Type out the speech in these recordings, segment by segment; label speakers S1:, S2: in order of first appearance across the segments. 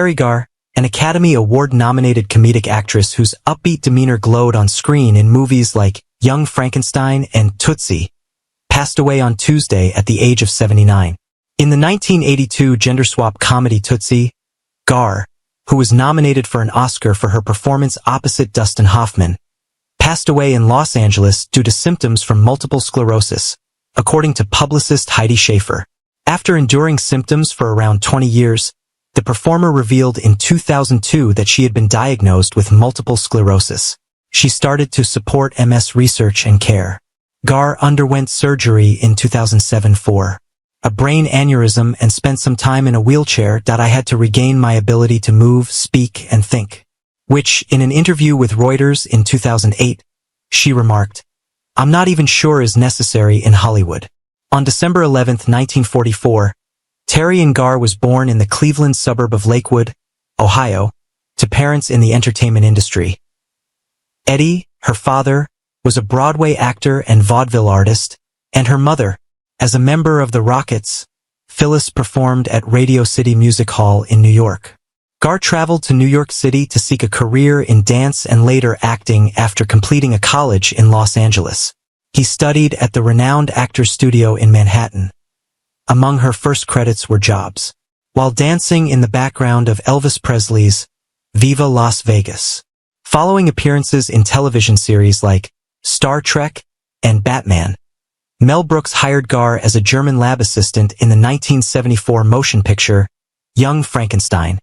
S1: Teri Garr, an Academy Award-nominated comedic actress whose upbeat demeanor glowed on screen in movies like Young Frankenstein and Tootsie, passed away on Tuesday at the age of 79. In the 1982 gender-swap comedy Tootsie, Garr, who was nominated for an Oscar for her performance opposite Dustin Hoffman, passed away in Los Angeles due to symptoms from multiple sclerosis, according to publicist Heidi Schaefer. After enduring symptoms for around 20 years, the performer revealed in 2002 that she had been diagnosed with multiple sclerosis. She started to support MS research and care. Garr underwent surgery in 2007 for a brain aneurysm and spent some time in a wheelchair. I had to regain my ability to move, speak, and think. Which, in an interview with Reuters in 2008, she remarked, "I'm not even sure is necessary in Hollywood." On December 11, 1944, Teri Garr was born in the Cleveland suburb of Lakewood, Ohio, to parents in the entertainment industry. Eddie, her father, was a Broadway actor and vaudeville artist, and her mother, as a member of the Rockets, Phyllis performed at Radio City Music Hall in New York. Garr traveled to New York City to seek a career in dance and later acting after completing a college in Los Angeles. He studied at the renowned Actors Studio in Manhattan. Among her first credits were jobs while dancing in the background of Elvis Presley's Viva Las Vegas. Following appearances in television series like Star Trek and Batman, Mel Brooks hired Garr as a German lab assistant in the 1974 motion picture Young Frankenstein.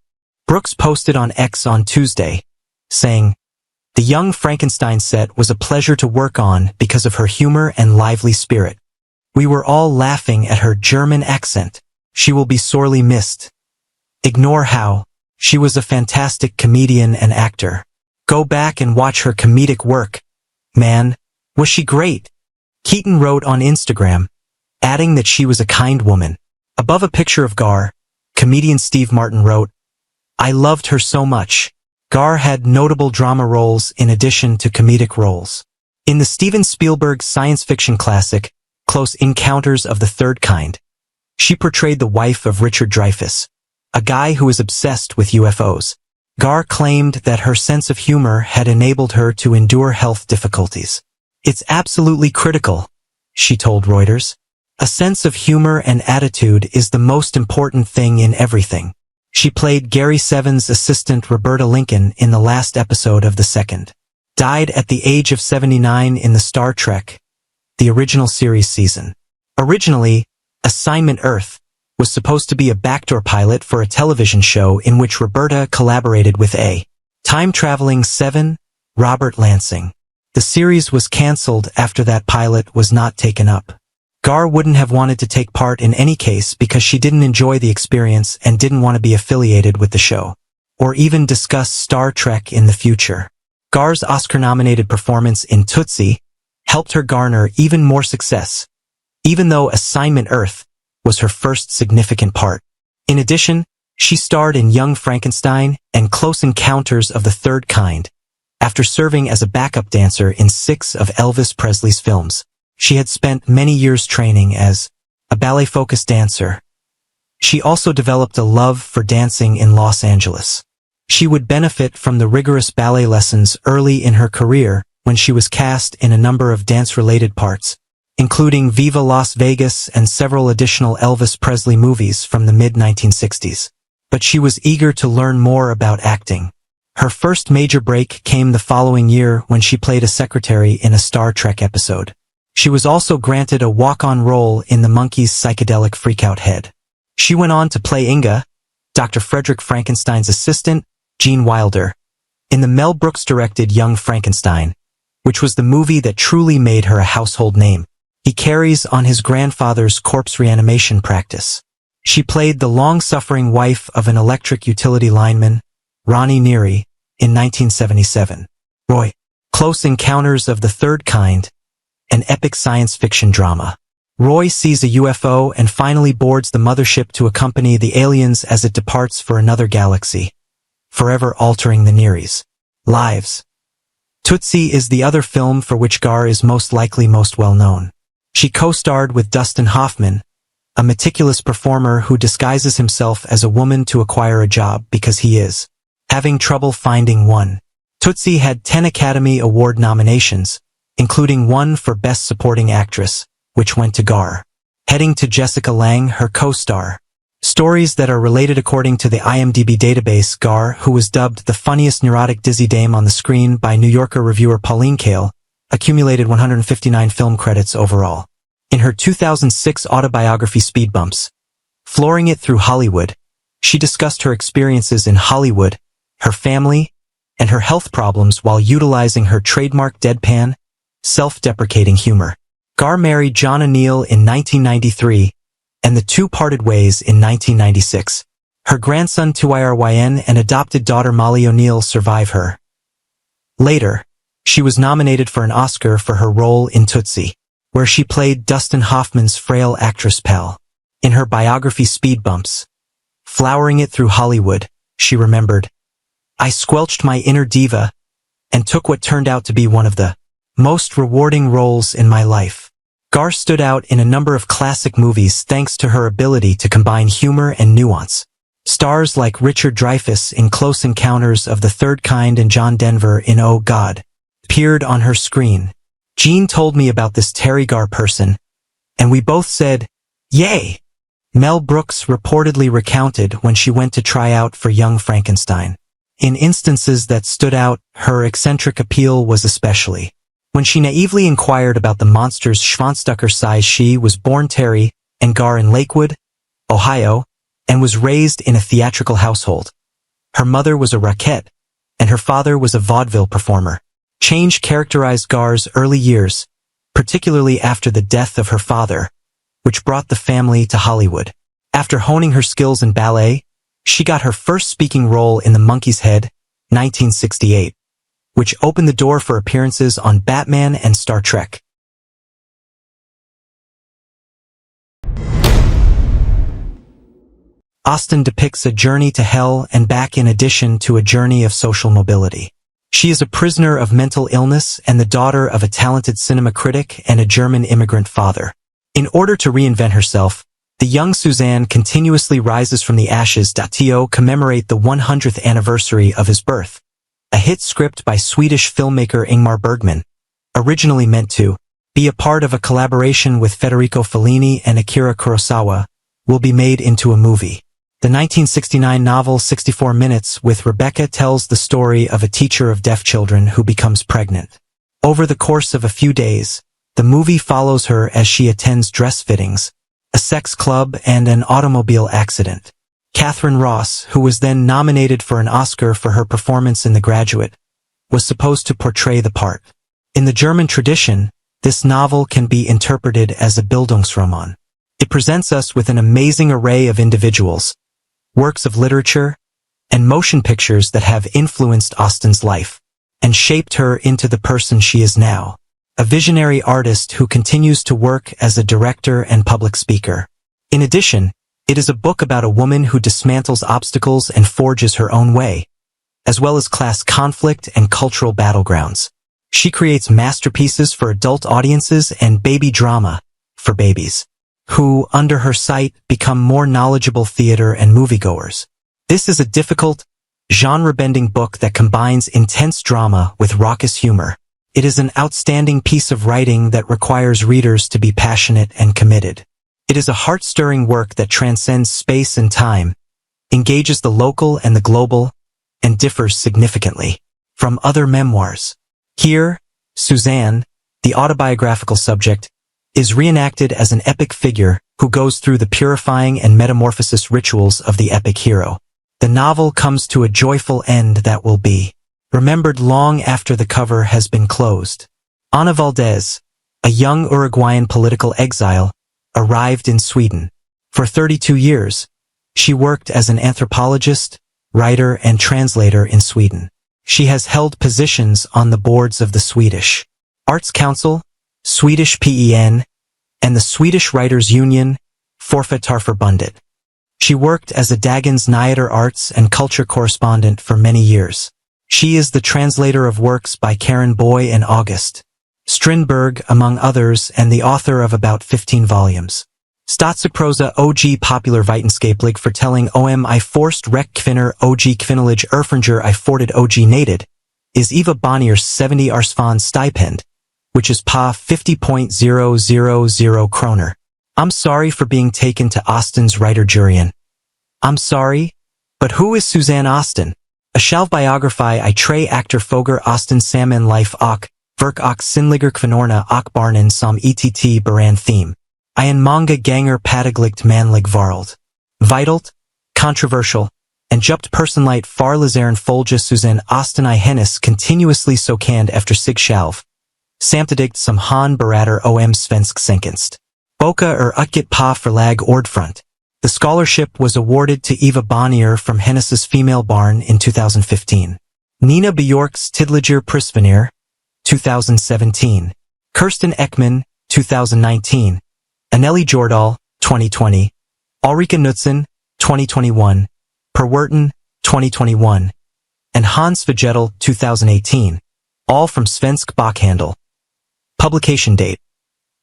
S1: Brooks posted on X on Tuesday, saying, "The Young Frankenstein set was a pleasure to work on because of her humor and lively spirit. We were all laughing at her German accent. She will be sorely missed. Ignore how. She was a fantastic comedian and actor. Go back and watch her comedic work. Man, was she great." Keaton wrote on Instagram, adding that she was a kind woman. Above a picture of Garr, comedian Steve Martin wrote, "I loved her so much." Garr had notable drama roles in addition to comedic roles. In the Steven Spielberg science fiction classic, Close Encounters of the Third Kind, she portrayed the wife of Richard Dreyfuss, a guy who is obsessed with UFOs. Garr claimed that her sense of humor had enabled her to endure health difficulties. "It's absolutely critical," she told Reuters. "A sense of humor and attitude is the most important thing in everything." She played Gary Seven's assistant Roberta Lincoln in the last episode of the second. Died at the age of 79 in the Star Trek, the original series season. Originally, Assignment Earth was supposed to be a backdoor pilot for a television show in which Roberta collaborated with a time-traveling Seven, Robert Lansing. The series was cancelled after that pilot was not taken up. Garr wouldn't have wanted to take part in any case because she didn't enjoy the experience and didn't want to be affiliated with the show, or even discuss Star Trek in the future. Garr's Oscar-nominated performance in Tootsie helped her garner even more success, even though Assignment Earth was her first significant part. In addition, she starred in Young Frankenstein and Close Encounters of the Third Kind, after serving as a backup dancer in 6 of Elvis Presley's films. She had spent many years training as a ballet-focused dancer. She also developed a love for dancing in Los Angeles. She would benefit from the rigorous ballet lessons early in her career when she was cast in a number of dance-related parts, including Viva Las Vegas and several additional Elvis Presley movies from the mid-1960s. But she was eager to learn more about acting. Her first major break came the following year when she played a secretary in a Star Trek episode. She was also granted a walk-on role in the Monkees' psychedelic freakout head. She went on to play Inga, Dr. Frederick Frankenstein's assistant, Gene Wilder, in the Mel Brooks-directed Young Frankenstein, which was the movie that truly made her a household name. He carries on his grandfather's corpse reanimation practice. She played the long-suffering wife of an electric utility lineman, Ronnie Neary, in 1977. Roy, Close Encounters of the Third Kind, an epic science fiction drama. Roy sees a UFO and finally boards the mothership to accompany the aliens as it departs for another galaxy, forever altering the Nearys' lives. Tootsie is the other film for which Garr is most likely most well known. She co-starred with Dustin Hoffman, a meticulous performer who disguises himself as a woman to acquire a job because he is having trouble finding one. Tootsie had 10 Academy Award nominations, including one for Best Supporting Actress, which went to Garr. Heading to Jessica Lange, her co-star. Stories that are related according to the IMDb database. Garr, who was dubbed the funniest neurotic dizzy dame on the screen by New Yorker reviewer Pauline Kael, accumulated 159 film credits overall. In her 2006 autobiography Speed Bumps, Flooring It Through Hollywood, she discussed her experiences in Hollywood, her family, and her health problems while utilizing her trademark deadpan, self-deprecating humor. Garr married John O'Neill in 1993, and the two parted ways in 1996. Her grandson Tyryn and adopted daughter Molly O'Neill survive her. Later, she was nominated for an Oscar for her role in Tootsie, where she played Dustin Hoffman's frail actress pal. In her biography Speed Bumps, Flowering It Through Hollywood, she remembered, "I squelched my inner diva and took what turned out to be one of the most rewarding roles in my life." Garr stood out in a number of classic movies thanks to her ability to combine humor and nuance. Stars like Richard Dreyfuss in Close Encounters of the Third Kind and John Denver in Oh God appeared on her screen. "Jean told me about this Teri Garr person, and we both said, yay." Mel Brooks reportedly recounted when she went to try out for Young Frankenstein. In instances that stood out, her eccentric appeal was especially when she naively inquired about the monster's Schwanzducker size. She was born Teri Ann Garr in Lakewood, Ohio, and was raised in a theatrical household. Her mother was a rockette, and her father was a vaudeville performer. Change characterized Garr's early years, particularly after the death of her father, which brought the family to Hollywood. After honing her skills in ballet, she got her first speaking role in The Monkey's Head, 1968, which opened the door for appearances on Batman and Star Trek. Austen depicts a journey to hell and back in addition to a journey of social mobility. She is a prisoner of mental illness and the daughter of a talented cinema critic and a German immigrant father. In order to reinvent herself, the young Suzanne continuously rises from the ashes to commemorate the 100th anniversary of his birth. A hit script by Swedish filmmaker Ingmar Bergman, originally meant to be a part of a collaboration with Federico Fellini and Akira Kurosawa, will be made into a movie. The 1969 novel 64 Minutes with Rebecca tells the story of a teacher of deaf children who becomes pregnant. Over the course of a few days, the movie follows her as she attends dress fittings, a sex club, and an automobile accident. Catherine Ross, who was then nominated for an Oscar for her performance in The Graduate, was supposed to portray the part. In the German tradition, this novel can be interpreted as a Bildungsroman. It presents us with an amazing array of individuals, works of literature, and motion pictures that have influenced Austen's life and shaped her into the person she is now, a visionary artist who continues to work as a director and public speaker. In addition, it is a book about a woman who dismantles obstacles and forges her own way, as well as class conflict and cultural battlegrounds. She creates masterpieces for adult audiences and baby drama for babies, who, under her sight, become more knowledgeable theater and moviegoers. This is a difficult, genre-bending book that combines intense drama with raucous humor. It is an outstanding piece of writing that requires readers to be passionate and committed. It is a heart-stirring work that transcends space and time, engages the local and the global, and differs significantly from other memoirs. Here, Suzanne, the autobiographical subject, is reenacted as an epic figure who goes through the purifying and metamorphosis rituals of the epic hero. The novel comes to a joyful end that will be remembered long after the cover has been closed. Ana Valdez, a young Uruguayan political exile, arrived in Sweden. For 32 years, she worked as an anthropologist, writer, and translator in Sweden. She has held positions on the boards of the Swedish Arts Council, Swedish PEN, and the Swedish Writers' Union, Författarförbundet. She worked as a Dagens Nyheter arts and culture correspondent for many years. She is the translator of works by Karen Boy and August Strindberg, among others, and the author of about 15 volumes. Statsprosa og popular vetenskapelig fortelling om I forced rek kvinner og kvinnelige erfaringer I forted og nated, is Eva Bonnier's 70 Arsfond stipend, which is pa 50.000 kroner. I'm sorry for being taken to Austen's writer juryen. I'm sorry, but who is Suzanne Austen? A självbiografi I tre actor foger Austen samman life och, verk och sinliger kvinnorna och barnen som ett baran theme. I en många ganger pataglikt manlig varld. Vitalt, controversial, and djupt personlight farlazaren folja Suzanne Austen I hennes continuously sokand efter sig själv. Samtidigt som han berater om svensk senkenst. Boka utgit pa förlag ordfront. The scholarship was awarded to Eva Bonnier from Hennes's Female Barn in 2015. Nina Bjork's Tidliger Prisvanir, 2017. Kirsten Ekman, 2019. Anneli Jordahl, 2020. Ulrika Knudsen, 2021. Per Werten, 2021. And Hans Vegetal, 2018. All from Svensk Bokhandel. Publication date: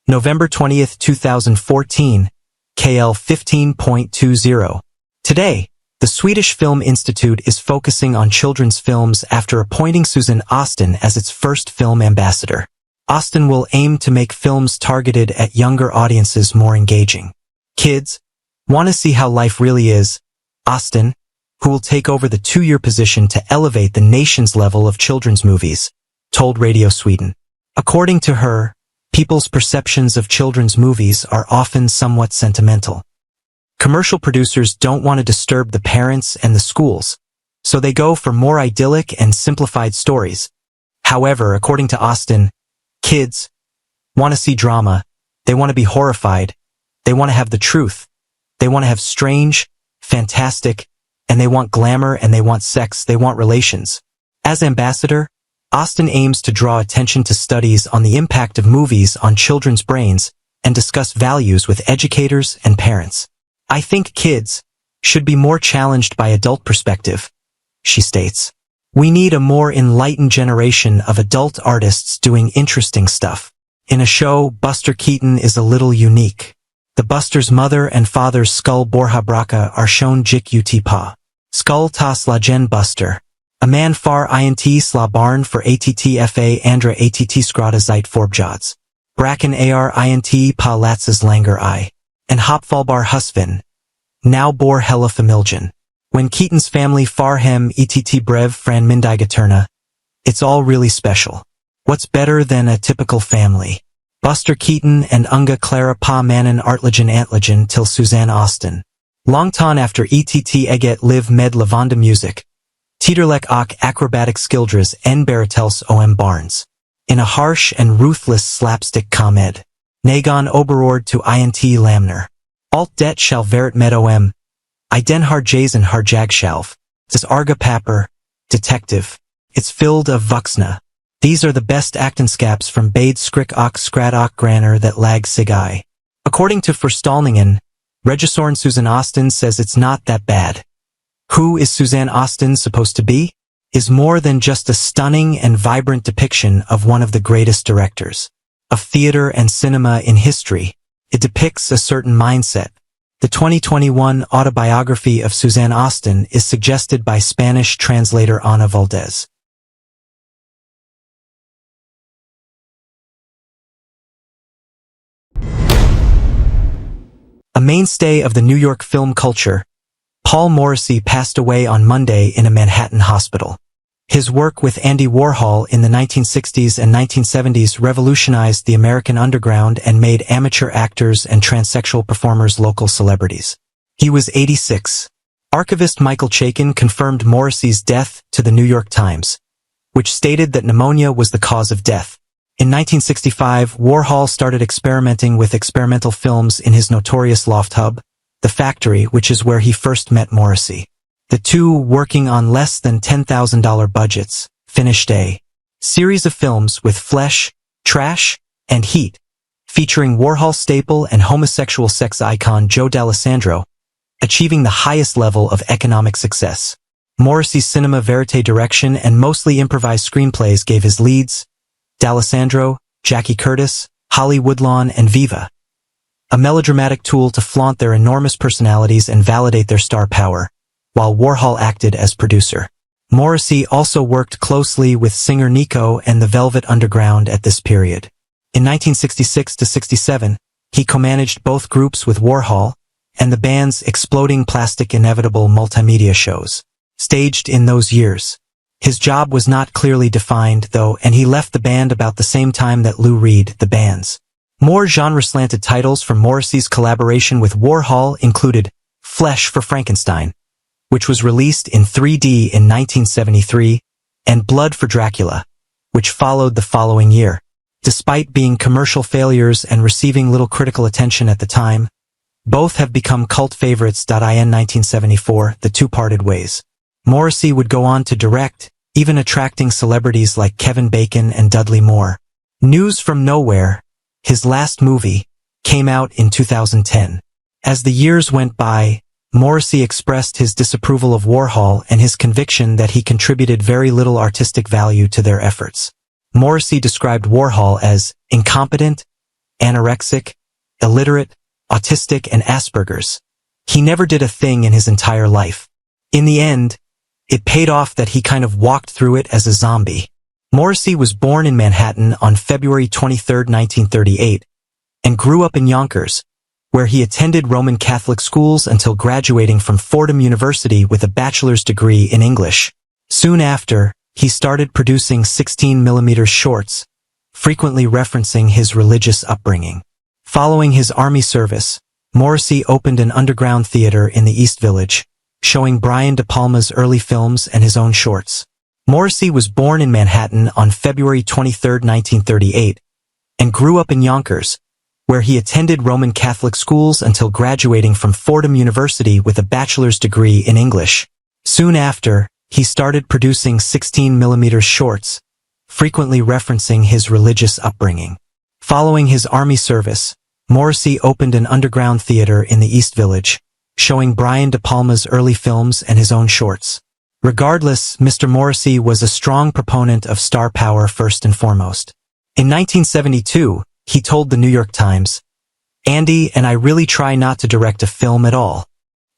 S1: November 20th, 2014, KL 15.20. Today, the Swedish Film Institute is focusing on children's films after appointing Suzanne Austen as its first film ambassador. Austen will aim to make films targeted at younger audiences more engaging. Kids, want to see how life really is? Austen, who will take over the 2-year position to elevate the nation's level of children's movies, told Radio Sweden. According to her, people's perceptions of children's movies are often somewhat sentimental. Commercial producers don't want to disturb the parents and the schools, so they go for more idyllic and simplified stories. However, according to Austen, kids want to see drama, they want to be horrified, they want to have the truth, they want to have strange, fantastic, and they want glamour and they want sex, they want relations. As ambassador, Austen aims to draw attention to studies on the impact of movies on children's brains and discuss values with educators and parents. I think kids should be more challenged by adult perspective, she states. We need a more enlightened generation of adult artists doing interesting stuff. In a show, Buster Keaton is a little unique. The Buster's mother and father's skull Borha Braka are shown jik ut pa. Skull ta slagen Buster. A man far int sla barn for attfa andra att skrata zeit forbjods. Bracken ar int pa latzes langer I. And hopfalbar husvin. Now bor hella familjen. When Keaton's family far hem ett brev fran myndigaterna. It's all really special. What's better than a typical family? Buster Keaton and Unga Clara pa mannen artligen antligen till Suzanne Austen. Longtan after ett eget live med lavanda music. Tederlek och acrobatic skildras en baritels om Barnes. In a harsh and ruthless slapstick comed. Nagon oberord to int lamner. Alt det shall verit med om. I den harjazen harjagshalv. Des arga papper. Detective. It's filled of vuxna. These are the best actenskaps from Bade skrik och skrat och graner that lag sig I. According to Forstallningen, Regissorn Suzanne Austen says it's not that bad. Who is Suzanne Austen supposed to be? Is more than just a stunning and vibrant depiction of one of the greatest directors of theater and cinema in history. It depicts a certain mindset. The 2021 autobiography of Suzanne Austen is suggested by Spanish translator Ana Valdez. A mainstay of the New York film culture, Paul Morrissey passed away on Monday in a Manhattan hospital. His work with Andy Warhol in the 1960s and 1970s revolutionized the American underground and made amateur actors and transsexual performers local celebrities. He was 86. Archivist Michael Caine confirmed Morrissey's death to the New York Times, which stated that pneumonia was the cause of death. In 1965, Warhol started experimenting with experimental films in his notorious loft hub, The Factory, which is where he first met Morrissey. The two, working on less than $10,000 budgets, finished a series of films with Flesh, Trash, and Heat, featuring Warhol staple and homosexual sex icon Joe D'Alessandro, achieving the highest level of economic success. Morrissey's cinema verite direction and mostly improvised screenplays gave his leads, D'Alessandro, Jackie Curtis, Holly Woodlawn, and Viva, a melodramatic tool to flaunt their enormous personalities and validate their star power, while Warhol acted as producer. Morrissey also worked closely with singer Nico and the Velvet Underground at this period. In 1966-67, he co-managed both groups with Warhol and the band's Exploding Plastic Inevitable multimedia shows, staged in those years. His job was not clearly defined, though, and he left the band about the same time that Lou Reed, the band's. More genre-slanted titles from Morrissey's collaboration with Warhol included Flesh for Frankenstein, which was released in 3D in 1973, and Blood for Dracula, which followed the following year. Despite being commercial failures and receiving little critical attention at the time, both have become cult favorites. In 1974, the two parted ways. Morrissey would go on to direct, even attracting celebrities like Kevin Bacon and Dudley Moore. News from Nowhere, his last movie, came out in 2010. As the years went by, Morrissey expressed his disapproval of Warhol and his conviction that he contributed very little artistic value to their efforts. Morrissey described Warhol as incompetent, anorexic, illiterate, autistic, and Asperger's. He never did a thing in his entire life. In the end, it paid off that he kind of walked through it as a zombie. Morrissey was born in Manhattan on February 23, 1938, and grew up in Yonkers, where he attended Roman Catholic schools until graduating from Fordham University with a bachelor's degree in English. Soon after, he started producing 16mm shorts, frequently referencing his religious upbringing. Following his army service, Morrissey opened an underground theater in the East Village, showing Brian De Palma's early films and his own shorts. Morrissey was born in Manhattan on February 23, 1938, and grew up in Yonkers, where he attended Roman Catholic schools until graduating from Fordham University with a bachelor's degree in English. Soon after, he started producing 16mm shorts, frequently referencing his religious upbringing. Following his army service, Morrissey opened an underground theater in the East Village, showing Brian De Palma's early films and his own shorts. Regardless, Mr. Morrissey was a strong proponent of star power first and foremost. In 1972, he told the New York Times, "Andy and I really try not to direct a film at all.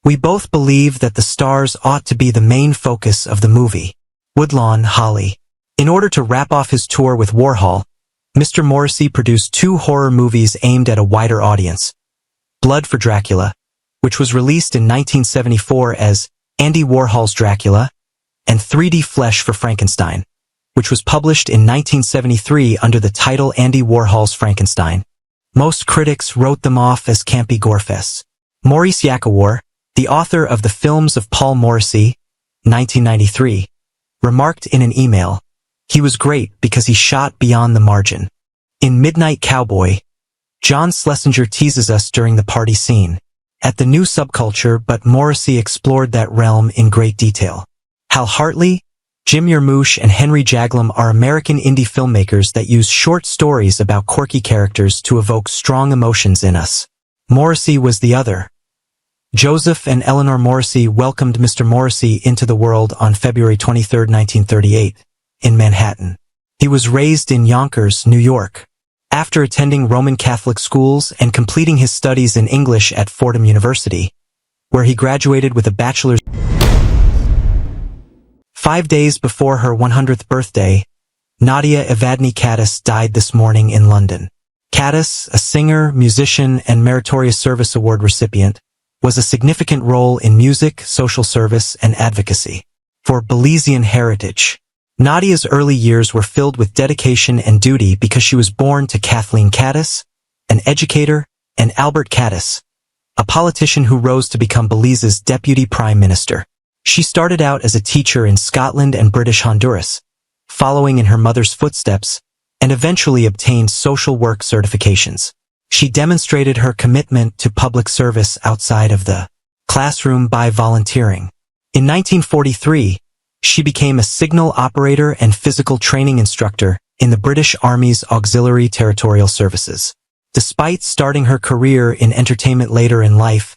S1: We both believe that the stars ought to be the main focus of the movie." Woodlawn, Holly. In order to wrap off his tour with Warhol, Mr. Morrissey produced 2 horror movies aimed at a wider audience. Blood for Dracula, which was released in 1974 as Andy Warhol's Dracula, and 3D Flesh for Frankenstein, which was published in 1973 under the title Andy Warhol's Frankenstein. Most critics wrote them off as campy gorefests. Maurice Yakawar, the author of The Films of Paul Morrissey, 1993, remarked in an email, "He was great because he shot beyond the margin." In Midnight Cowboy, John Schlesinger teases us during the party scene at the new subculture, but Morrissey explored that realm in great detail. Hal Hartley, Jim Jarmusch, and Henry Jaglom are American indie filmmakers that use short stories about quirky characters to evoke strong emotions in us. Morrissey was the other. Joseph and Eleanor Morrissey welcomed Mr. Morrissey into the world on February 23, 1938, in Manhattan. He was raised in Yonkers, New York. After attending Roman Catholic schools and completing his studies in English at Fordham University, where he graduated with a bachelor's. 5 days before her 100th birthday, Nadia Evadne Caddis died this morning in London. Caddis, a singer, musician, and Meritorious Service Award recipient, was a significant role in music, social service, and advocacy for Belizean heritage. Nadia's early years were filled with dedication and duty because she was born to Kathleen Caddis, an educator, and Albert Caddis, a politician who rose to become Belize's deputy prime minister. She started out as a teacher in Scotland and British Honduras, following in her mother's footsteps, and eventually obtained social work certifications. She demonstrated her commitment to public service outside of the classroom by volunteering. In 1943, she became a signal operator and physical training instructor in the British Army's Auxiliary Territorial Services. Despite starting her career in entertainment later in life,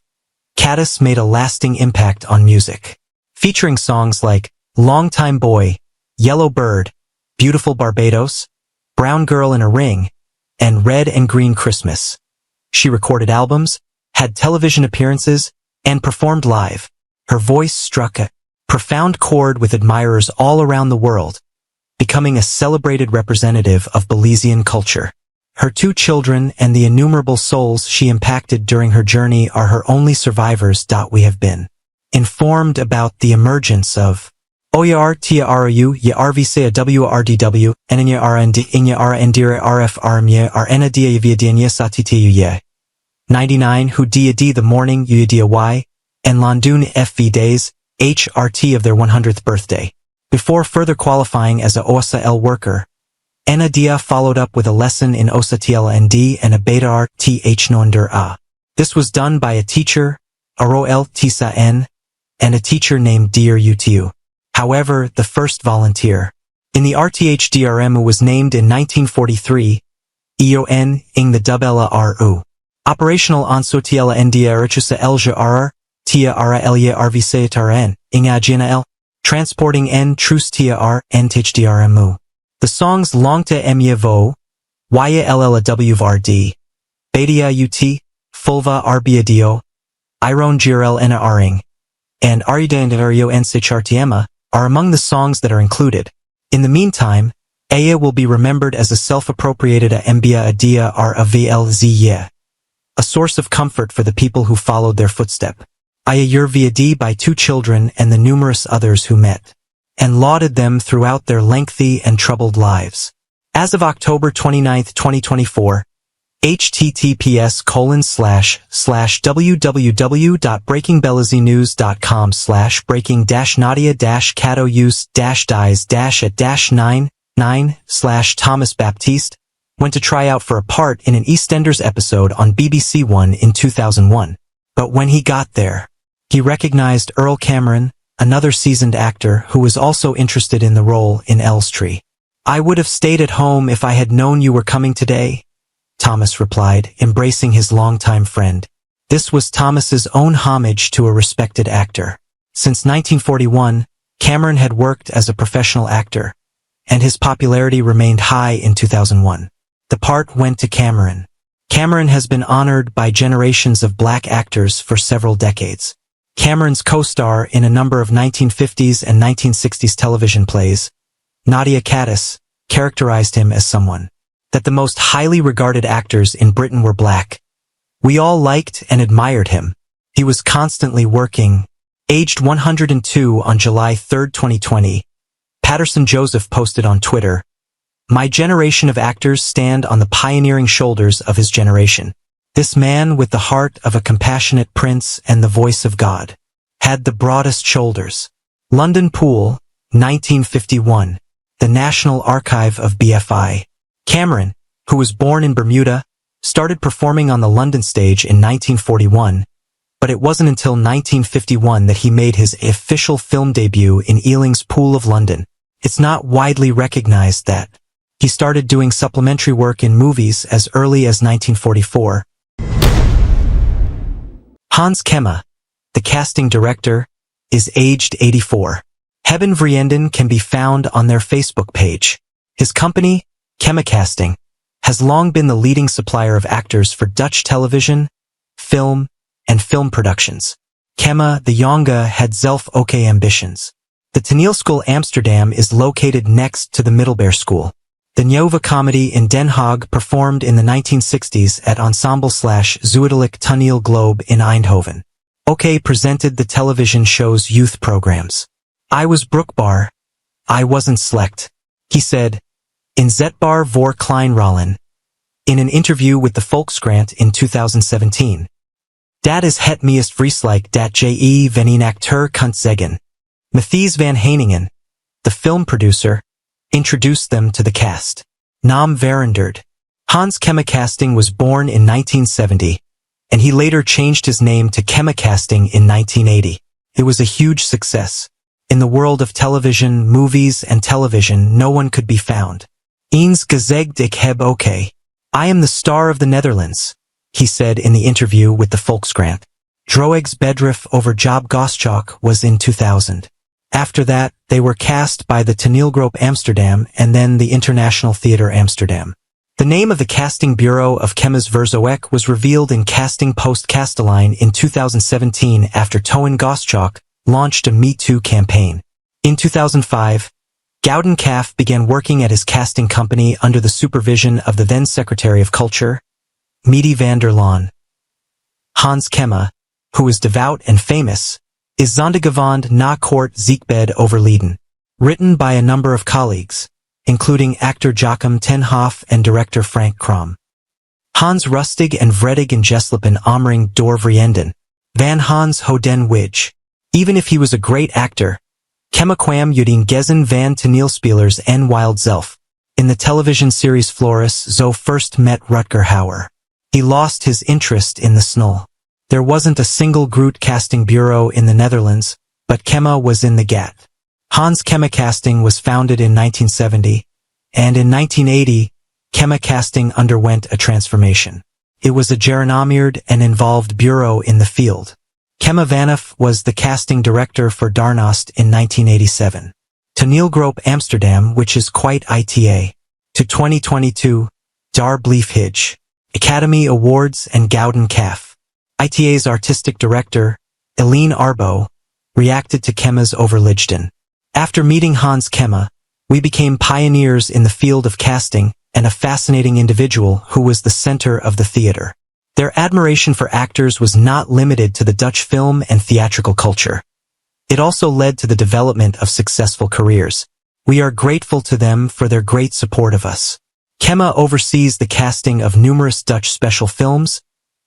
S1: Caddis made a lasting impact on music. Featuring songs like Long Time Boy, Yellow Bird, Beautiful Barbados, Brown Girl in a Ring, and Red and Green Christmas. She recorded albums, had television appearances, and performed live. Her voice struck a profound chord with admirers all around the world, becoming a celebrated representative of Belizean culture. Her 2 children and the innumerable souls she impacted during her journey are her only survivors. We have been informed about the emergence of Oyar Tia Aru Ya RVC WRDW Enya RND Inya RNDira RF Armya Arena Dia Viadianya Satitiyu Ye 99 Who Dia D the morning Uyadia Y and Londun FV Days HRT of their 100th birthday. Before further qualifying as a OSA-L worker, Ena Dia followed up with a lesson in OSA-TL-ND and a Beta-R TH Nonder A. This was done by a teacher, Aro-L Tisa N, and a teacher named Dear Utu. However, the first volunteer in the RTH-DRM was named in 1943, EON ing the Dubella RU. Operational Ansotiela Ndia Richusa Elja RR, Tia Ara Elia RVC-TRN, ing Ajina L, transporting N Trus Tia R, NTH-DRMU. The songs Longta Emya Vo, Waya Lla WVRD, Bedia UT, Fulva Arbia Dio, Iron Girel Ena Aring, and Aridandario Nsichartiema are among the songs that are included. In the meantime, Aya will be remembered as a self-appropriated Mbia Adia RAVLZye, a source of comfort for the people who followed their footstep. Aya Yurviadi by 2 children and the numerous others who met and lauded them throughout their lengthy and troubled lives. As of October 29, 2024, https://www.breakingbelizenews.com/breaking-nadia-cato-use-at-9 Thomas Baptiste went to try out for a part in an EastEnders episode on BBC One in 2001. But when he got there, he recognized Earl Cameron, another seasoned actor who was also interested in the role in Elstree. "I would have stayed at home if I had known you were coming today," Thomas replied, embracing his longtime friend. This was Thomas's own homage to a respected actor. Since 1941, Cameron had worked as a professional actor, and his popularity remained high in 2001. The part went to Cameron. Cameron has been honored by generations of black actors for several decades. Cameron's co-star in a number of 1950s and 1960s television plays, Nadia Caddis, characterized him as someone that the most highly regarded actors in Britain were black. "We all liked and admired him. He was constantly working." Aged 102 on July 3, 2020, Patterson Joseph posted on Twitter, "My generation of actors stand on the pioneering shoulders of his generation. This man with the heart of a compassionate prince and the voice of God had the broadest shoulders." London Pool, 1951. The National Archive of BFI. Cameron, who was born in Bermuda, started performing on the London stage in 1941, but it wasn't until 1951 that he made his official film debut in Ealing's Pool of London. It's not widely recognized that he started doing supplementary work in movies as early as 1944. Hans Kemme, the casting director, is aged 84. Hebben Vrienden can be found on their Facebook page. His company, Kemme Casting, has long been the leading supplier of actors for Dutch television, film, and film productions. Kemme the Jonge had zelf ook ambitions. The Toneelschool Amsterdam is located next to the Middelbaar School. The Nieuwe Comedy in Den Haag performed in the 1960s at Ensemble/Zuidelijk Toneel Globe in Eindhoven. Oké presented the television show's youth programs. "I was Broekbaar. I wasn't slecht," he said, "Inzetbaar voor Kleinrollen," in an interview with the Volkskrant in 2017. "Dat is het meest vreselijk dat je van een acteur kunt zeggen." Matthijs van Heiningen, the film producer, introduced them to the cast. Naam Veranderd. Hans Kemme Casting was born in 1970, and he later changed his name to Kemme Casting in 1980. It was a huge success. In the world of television, movies, and television, no one could be found. Eens gezegd ik heb oké. "I am the star of the Netherlands," he said in the interview with the Volkskrant. Droeg's Bedrijf over Job Goschalk was in 2000. After that, they were cast by the Toneelgroep Amsterdam and then the International Theatre Amsterdam. The name of the casting bureau of Kemma's Verzoek was revealed in Casting Post Castelline in 2017 after Toan Goschalk launched a Me Too campaign. In 2005, Gouden Calf began working at his casting company under the supervision of the then Secretary of Culture, Medi van der Laan. Hans Kemma, who is devout and famous, is Zondagavond na Kort Ziekbed overleden. Written by a number of colleagues, including actor Joachim ten Hoff and director Frank Krom. Hans Rustig and Vredig en Geslippen Omring door Vrienden, van Hans Hoden Widge. Even if he was a great actor, Kemma kwam Udien Gezen van Toneelspelers en Wild Zelf. In the television series Floris zo first met Rutger Hauer. He lost his interest in the snul. There wasn't a single Groot casting bureau in the Netherlands, but Kemma was in the GAT. Hans Kemma Casting was founded in 1970, and in 1980, Kemma Casting underwent a transformation. It was a gerenommeerd and involved bureau in the field. Kemma Vanaf was the casting director for Darnost in 1987. Toneelgroep Amsterdam, which is quite ITA. To 2022, Daar Bleef Hij. Academy Awards and Gouden Calf. ITA's artistic director, Eline Arbo, reacted to Kemma's overligden. After meeting Hans Kemma, we became pioneers in the field of casting and a fascinating individual who was the center of the theater. Their admiration for actors was not limited to the Dutch film and theatrical culture. It also led to the development of successful careers. We are grateful to them for their great support of us. Kemma oversees the casting of numerous Dutch special films,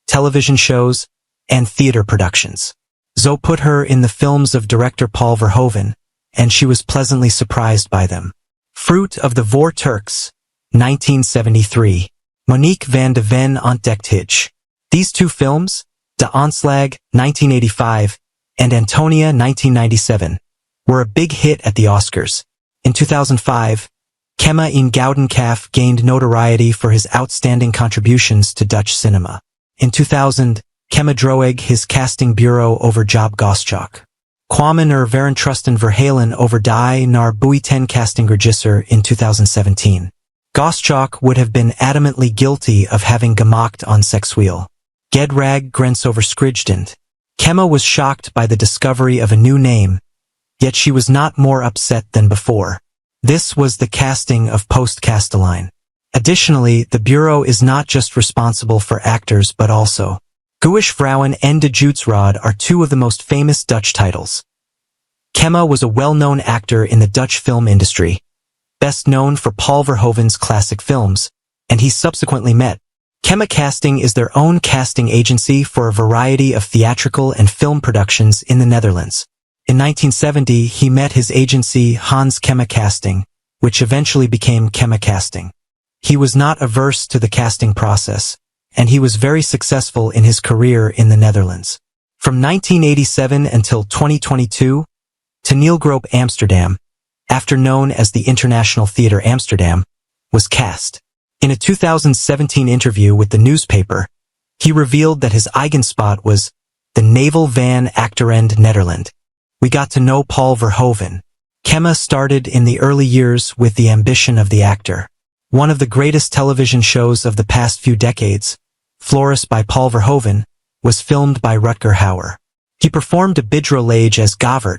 S1: television shows, and theater productions. Zo put her in the films of director Paul Verhoeven, and she was pleasantly surprised by them. Fruit of the Voor Turks, 1973. Monique van de Ven ontdekt Hij. These two films, De Aanslag, 1985, and Antonia, 1997, were a big hit at the Oscars. In 2005, Kemma in Gouden Calf gained notoriety for his outstanding contributions to Dutch cinema. In 2000, Kemma droeg his casting bureau over Job Goschalk. Kwamen Verentrusten Verhalen over die naar Buiten casting regisseur in 2017. Goschalk would have been adamantly guilty of having gemaakt on seksueel gedrag grensoverschrijdend. Kemma was shocked by the discovery of a new name, yet she was not more upset than before. This was the casting of Post Castelline. Additionally, the bureau is not just responsible for actors but also Goeie Vrouwen en de Joodsrad are two of the most famous Dutch titles. Kemma was a well-known actor in the Dutch film industry, best known for Paul Verhoeven's classic films, and he subsequently met. Kemma Casting is their own casting agency for a variety of theatrical and film productions in the Netherlands. In 1970, he met his agency Hans Kemma Casting, which eventually became Kemma Casting. He was not averse to the casting process, and he was very successful in his career in the Netherlands. From 1987 until 2022, Toneelgroep Amsterdam, after known as the International Theatre Amsterdam, was cast. In a 2017 interview with the newspaper, he revealed that his eigenspot was the Navel van Achterend Nederland. We got to know Paul Verhoeven. Kemma started in the early years with the ambition of the actor. One of the greatest television shows of the past few decades, Floris by Paul Verhoeven, was filmed by Rutger Hauer. He performed a bidrolage as Govert,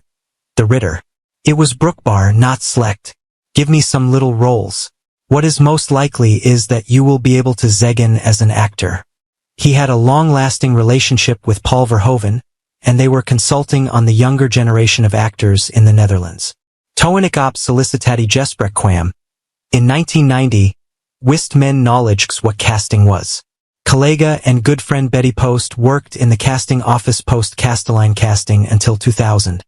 S1: the Ritter. It was Brookbar, not Slecht. Give me some little roles. What is most likely is that you will be able to zeggen as an actor. He had a long-lasting relationship with Paul Verhoeven, and they were consulting on the younger generation of actors in the Netherlands. Toen ik op sollicitatie gesprek kwam. In 1990, wist men nauwelijks what casting was. Collega and good friend Betty Post worked in the casting office Post Castelline Casting until 2000,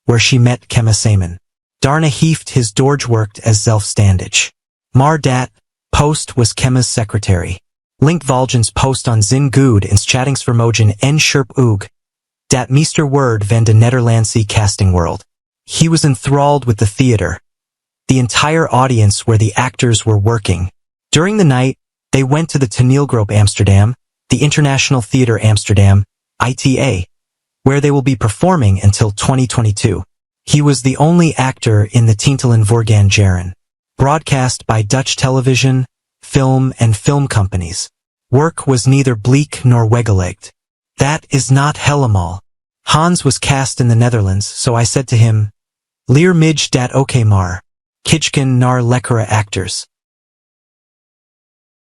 S1: where she met Kemma samen. Daarna heeft his Dorge worked as zelfstandig. Maar dat Post was Kemma's secretary. Link Volgens Post on Zin Good ins Chattingsvermogen en Sherp Oog, dat meester word van de Nederlandse casting world. He was enthralled with the theater, the entire audience where the actors were working. During the night, they went to the Toneelgroep Amsterdam, the International Theatre Amsterdam, ITA, where they will be performing until 2022. He was the only actor in the Tientelen Voorgaan Jaren. Broadcast by Dutch television, film and film companies. Work was neither bleak nor weggelegd. That is not helemaal. Hans was cast in the Netherlands, so I said to him, Leer mij dat ook maar. Kitchken naar lekkere actors.